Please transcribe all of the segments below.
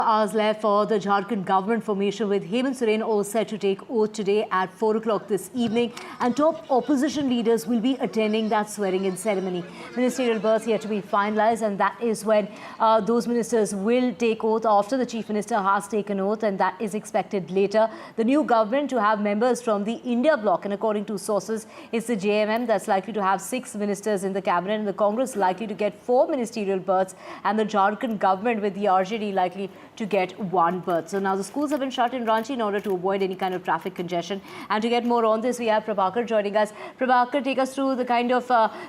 Hours left for the Jharkhand government formation, with Hemant Soren all set to take oath today at 4 o'clock this evening, and top opposition leaders will be attending that swearing-in ceremony. Ministerial berths yet to be finalized, and that is when those ministers will take oath after the Chief Minister has taken oath, and that is expected later. The new government to have members from the India bloc, and according to sources, it's the JMM that's likely to have 6 ministers in the cabinet, and the Congress likely to get 4 ministerial berths, and the Jharkhand government with the RJD likely to get 1 berth. So now the schools have been shut in Ranchi in order to avoid any kind of traffic congestion. And to get more on this, we have Prabhakar joining us. Prabhakar, take us through the kind of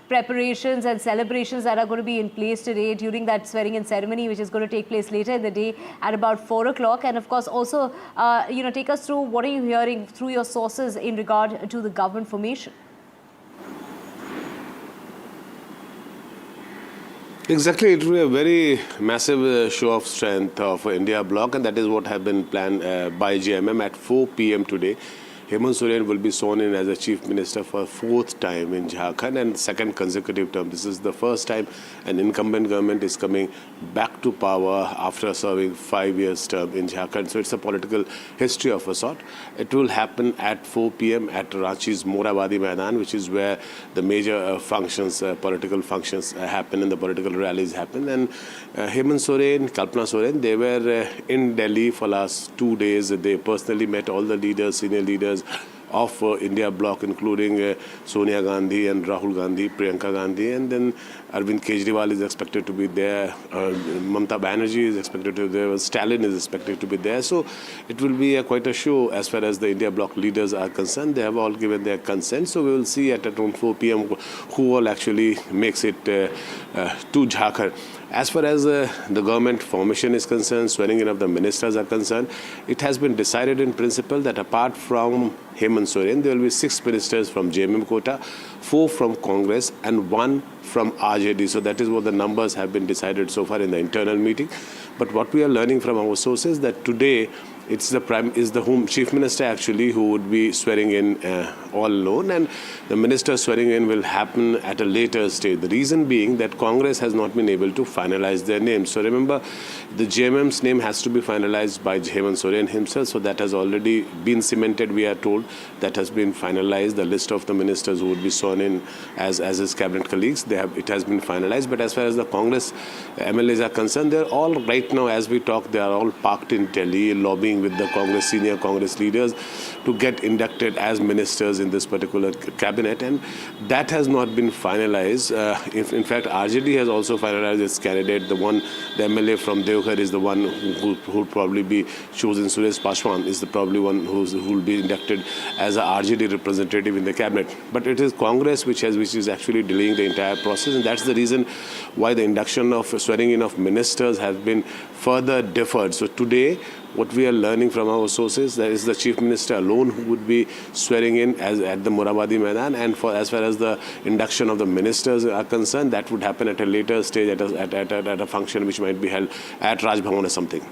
preparations and celebrations that are going to be in place today during that swearing-in ceremony, which is going to take place later in the day at about 4 o'clock. And of course, also, take us through what are you hearing through your sources in regard to the government formation? Exactly, it will be a very massive show of strength of India bloc, and that is what has been planned by JMM at 4 p.m. today. Hemant Soren will be sworn in as the Chief Minister for 4th time in Jharkhand and 2nd consecutive term. This is the first time an incumbent government is coming back to power after serving 5 years term in Jharkhand. So it's a political history of a sort. It will happen at 4 p.m. at Ranchi's Morabadi Maidan, which is where the major functions, political functions happen and the political rallies happen. And Hemant Soren, Kalpana Soren, they were in Delhi for last 2 days. They personally met all the leaders, senior leaders of India bloc, including Sonia Gandhi and Rahul Gandhi, Priyanka Gandhi, and then Arvind Kejriwal is expected to be there, Mamata Banerjee is expected to be there, Stalin is expected to be there. So it will be quite a show as far as the India bloc leaders are concerned. They have all given their consent. So we will see at around 4 p.m. who all actually makes it to Jharkhand. As far as the government formation is concerned, swearing in of the ministers are concerned, it has been decided in principle that apart from Hemant Soren, there will be 6 ministers from JMM quota, 4 from Congress and 1 from RJD. So that is what the numbers have been decided so far in the internal meeting. But what we are learning from our sources that today it's the Chief Minister actually who would be swearing in all alone, and the minister swearing in will happen at a later stage. The reason being that Congress has not been able to finalize their names. So remember, the JMM's name has to be finalized by Hemant Soren himself. So that has already been cemented, we are told. That has been finalized. The list of the ministers who would be sworn in as his cabinet colleagues, it has been finalized. But as far as the Congress MLAs are concerned, they're all right now as we talk, they are all parked in Delhi, lobbying with the senior Congress leaders to get inducted as ministers in this particular cabinet, and that has not been finalized. In fact, RJD has also finalized its candidate. The MLA from Devghar is the one who will probably be chosen. Suresh Pashwan is probably one who will be inducted as a RJD representative in the cabinet. But it is Congress which is actually delaying the entire process, and that's the reason why the induction of swearing in of ministers has been further deferred. So today, what we are learning from our sources, that is the Chief Minister alone who would be swearing in at the Morabadi Maidan, and as far as the induction of the ministers are concerned, that would happen at a later stage at a function which might be held at Raj Bhavan or something.